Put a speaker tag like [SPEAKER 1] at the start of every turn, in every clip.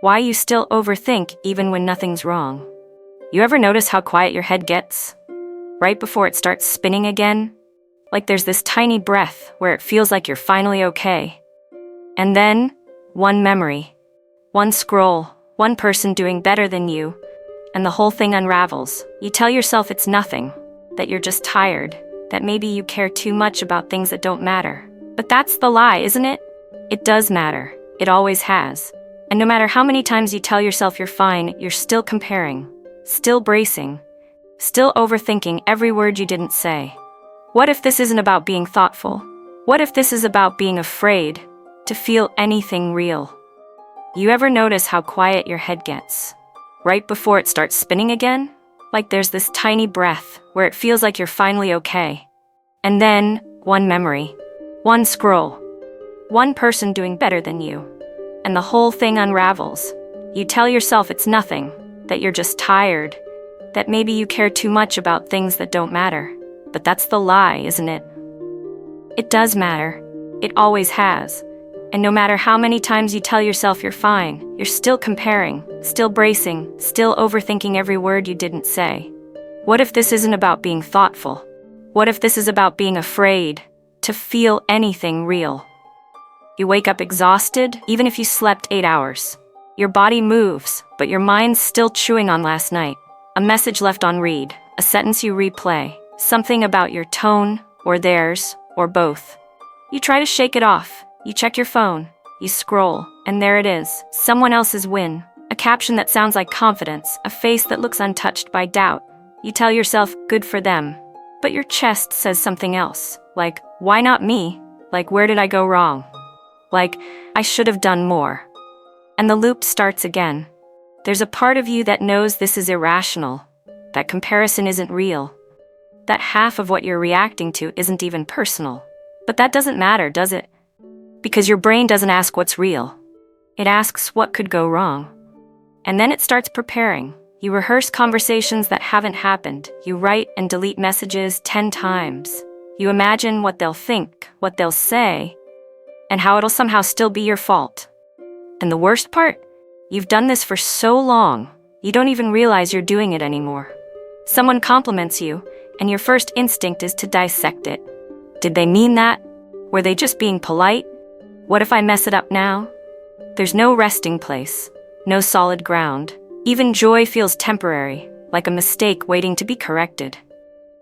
[SPEAKER 1] Why you still overthink even when nothing's wrong. You ever notice how quiet your head gets? Right before it starts spinning again? Like there's this tiny breath where it feels like you're finally okay. And then, one memory, one scroll, one person doing better than you, and the whole thing unravels. You tell yourself it's nothing, that you're just tired, that maybe you care too much about things that don't matter. But that's the lie, isn't it? It does matter. It always has. And no matter how many times you tell yourself you're fine, you're still comparing, still bracing, still overthinking every word you didn't say. What if this isn't about being thoughtful? What if this is about being afraid to feel anything real? You ever notice how quiet your head gets? Right before it starts spinning again? Like there's this tiny breath where it feels like you're finally okay. And then, one memory, one scroll, one person doing better than you, and the whole thing unravels. You tell yourself it's nothing, that you're just tired, that maybe you care too much about things that don't matter. But that's the lie, isn't it? It does matter. It always has. And no matter how many times you tell yourself you're fine, you're still comparing, still bracing, still overthinking every word you didn't say. What if this isn't about being thoughtful? What if this is about being afraid to feel anything real? You wake up exhausted, even if you slept 8 hours. Your body moves, but your mind's still chewing on last night. A message left on read, a sentence you replay, something about your tone, or theirs, or both. You try to shake it off. You check your phone, you scroll, and there it is, someone else's win. A caption that sounds like confidence, a face that looks untouched by doubt. You tell yourself, good for them. But your chest says something else, like, why not me? Like, where did I go wrong? Like, I should have done more. And the loop starts again. There's a part of you that knows this is irrational, that comparison isn't real, that half of what you're reacting to isn't even personal. But that doesn't matter, does it? Because your brain doesn't ask what's real. It asks what could go wrong. And then it starts preparing. You rehearse conversations that haven't happened. You write and delete messages 10 times. You imagine what they'll think, what they'll say, and how it'll somehow still be your fault. And the worst part? You've done this for so long, you don't even realize you're doing it anymore. Someone compliments you, and your first instinct is to dissect it. Did they mean that? Were they just being polite? What if I mess it up now? There's no resting place, no solid ground. Even joy feels temporary, like a mistake waiting to be corrected.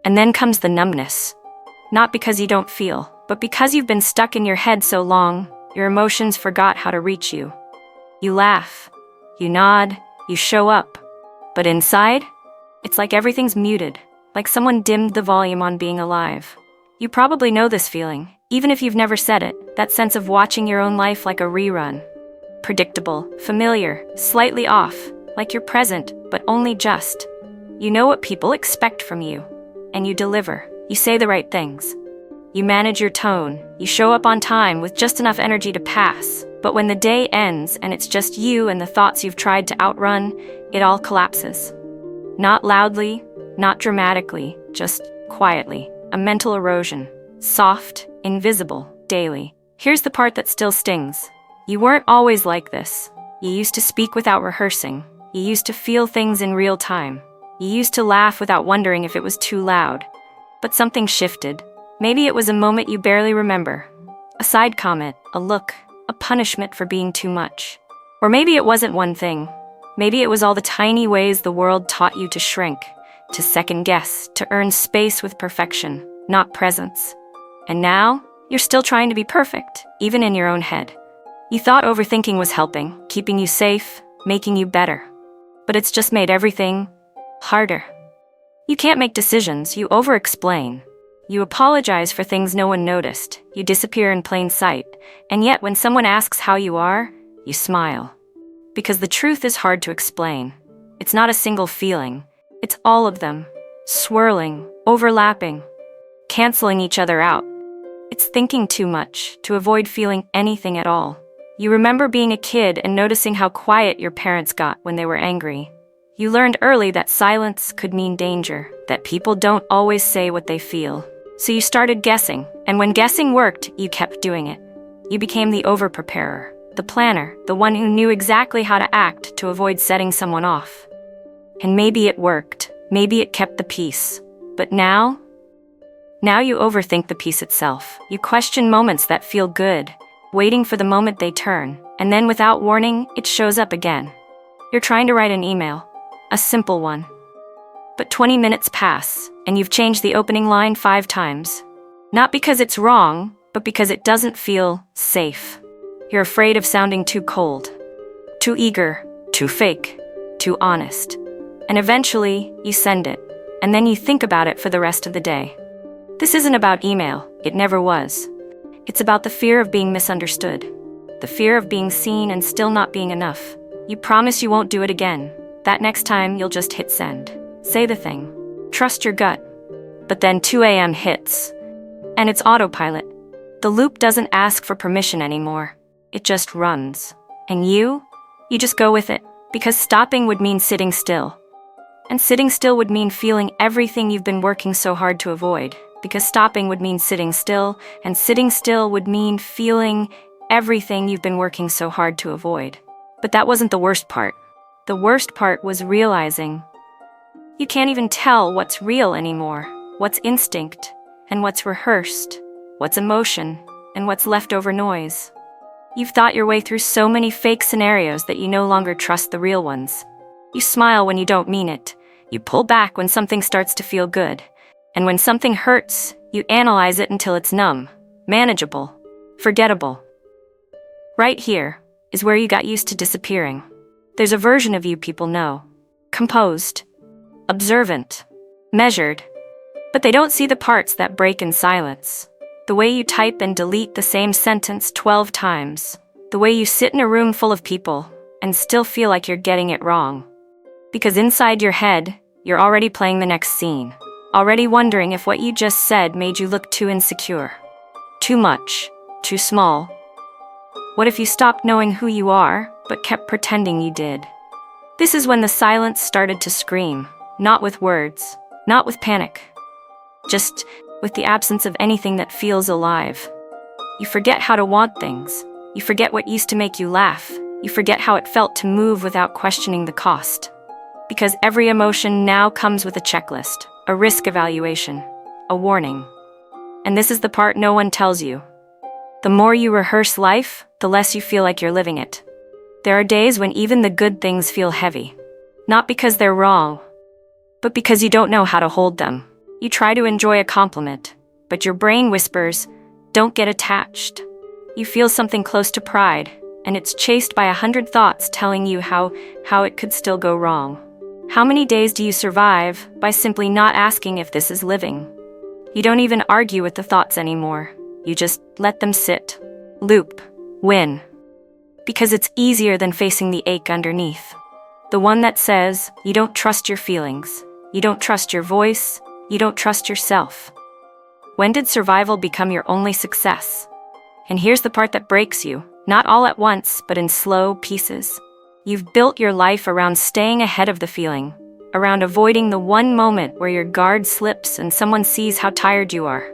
[SPEAKER 1] And then comes the numbness. Not because you don't feel, but because you've been stuck in your head so long, your emotions forgot how to reach you. You laugh, you nod, you show up. But inside, it's like everything's muted, like someone dimmed the volume on being alive. You probably know this feeling, even if you've never said it, that sense of watching your own life like a rerun. Predictable, familiar, slightly off, like you're present, but only just. You know what people expect from you, and you deliver. You say the right things. You manage your tone, you show up on time with just enough energy to pass. But when the day ends and it's just you and the thoughts you've tried to outrun, it all collapses. Not loudly, not dramatically, just quietly. A mental erosion. Soft, invisible, daily. Here's the part that still stings. You weren't always like this. You used to speak without rehearsing. You used to feel things in real time. You used to laugh without wondering if it was too loud. But something shifted. Maybe it was a moment you barely remember. A side comment, a look, a punishment for being too much. Or maybe it wasn't one thing. Maybe it was all the tiny ways the world taught you to shrink, to second guess, to earn space with perfection, not presence. And now, you're still trying to be perfect, even in your own head. You thought overthinking was helping, keeping you safe, making you better. But it's just made everything harder. You can't make decisions, you over-explain. You apologize for things no one noticed, you disappear in plain sight, and yet when someone asks how you are, you smile. Because the truth is hard to explain. It's not a single feeling, it's all of them, swirling, overlapping, canceling each other out. It's thinking too much to avoid feeling anything at all. You remember being a kid and noticing how quiet your parents got when they were angry. You learned early that silence could mean danger, that people don't always say what they feel. So you started guessing, and when guessing worked, you kept doing it. You became the over-preparer, the planner, the one who knew exactly how to act to avoid setting someone off. And maybe it worked, maybe it kept the peace. But now you overthink the peace itself. You question moments that feel good, waiting for the moment they turn, and then without warning, it shows up again. You're trying to write an email, a simple one. But 20 minutes pass, and you've changed the opening line 5 times. Not because it's wrong, but because it doesn't feel safe. You're afraid of sounding too cold, too eager, too fake, too honest. And eventually, you send it, and then you think about it for the rest of the day. This isn't about email, it never was. It's about the fear of being misunderstood, the fear of being seen and still not being enough. You promise you won't do it again. That next time, you'll just hit send. Say the thing. Trust your gut. But then 2 a.m. hits, and it's autopilot. The loop doesn't ask for permission anymore. It just runs. And you just go with it, because stopping would mean sitting still. And sitting still would mean feeling everything you've been working so hard to avoid, because stopping would mean sitting still, and sitting still would mean feeling everything you've been working so hard to avoid. But that wasn't the worst part. The worst part was realizing you can't even tell what's real anymore, what's instinct, and what's rehearsed, what's emotion, and what's leftover noise. You've thought your way through so many fake scenarios that you no longer trust the real ones. You smile when you don't mean it. You pull back when something starts to feel good. And when something hurts, you analyze it until it's numb, manageable, forgettable. Right here is where you got used to disappearing. There's a version of you people know. Composed, observant, measured. But they don't see the parts that break in silence. The way you type and delete the same sentence 12 times. The way you sit in a room full of people and still feel like you're getting it wrong. Because inside your head, you're already playing the next scene. Already wondering if what you just said made you look too insecure. Too much. Too small. What if you stopped knowing who you are, but kept pretending you did? This is when the silence started to scream. Not with words. Not with panic. Just with the absence of anything that feels alive. You forget how to want things. You forget what used to make you laugh. You forget how it felt to move without questioning the cost. Because every emotion now comes with a checklist, a risk evaluation, a warning. And this is the part no one tells you. The more you rehearse life, the less you feel like you're living it. There are days when even the good things feel heavy. Not because they're wrong, but because you don't know how to hold them. You try to enjoy a compliment, but your brain whispers, "Don't get attached." You feel something close to pride, and it's chased by 100 thoughts telling you how it could still go wrong. How many days do you survive by simply not asking if this is living? You don't even argue with the thoughts anymore. You just let them sit, loop, win. Because it's easier than facing the ache underneath. The one that says, you don't trust your feelings, you don't trust your voice, you don't trust yourself. When did survival become your only success? And here's the part that breaks you, not all at once, but in slow pieces. You've built your life around staying ahead of the feeling, around avoiding the one moment where your guard slips and someone sees how tired you are.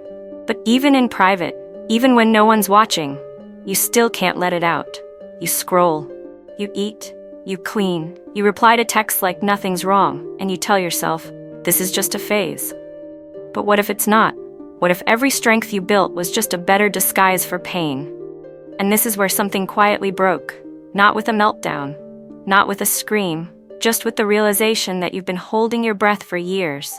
[SPEAKER 1] But even in private, even when no one's watching, you still can't let it out. You scroll, you eat, you clean, you reply to texts like nothing's wrong, and you tell yourself, this is just a phase. But what if it's not? What if every strength you built was just a better disguise for pain? And this is where something quietly broke, not with a meltdown, not with a scream, just with the realization that you've been holding your breath for years.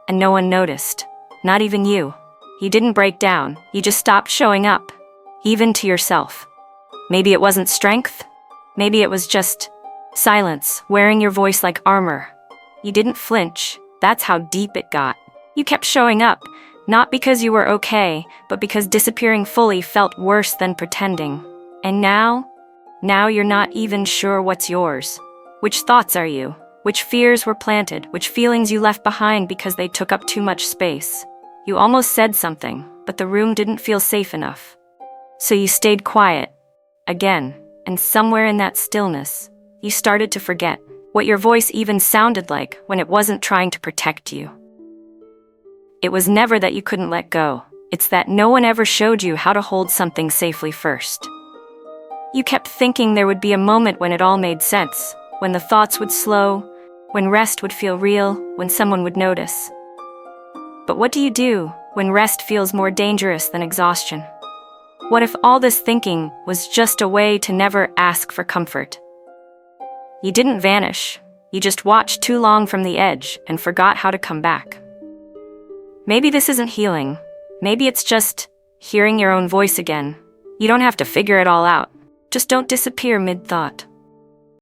[SPEAKER 1] And no one noticed, not even you. You didn't break down, you just stopped showing up, even to yourself. Maybe it wasn't strength, maybe it was just silence, wearing your voice like armor. You didn't flinch, that's how deep it got. You kept showing up, not because you were okay, but because disappearing fully felt worse than pretending. And now you're not even sure what's yours. Which thoughts are you? Which fears were planted? Which feelings you left behind because they took up too much space? You almost said something, but the room didn't feel safe enough. So you stayed quiet, again, and somewhere in that stillness, you started to forget what your voice even sounded like when it wasn't trying to protect you. It was never that you couldn't let go. It's that no one ever showed you how to hold something safely first. You kept thinking there would be a moment when it all made sense, when the thoughts would slow, when rest would feel real, when someone would notice. But what do you do when rest feels more dangerous than exhaustion? What if all this thinking was just a way to never ask for comfort? You didn't vanish. You just watched too long from the edge and forgot how to come back. Maybe this isn't healing. Maybe it's just hearing your own voice again. You don't have to figure it all out. Just don't disappear mid-thought.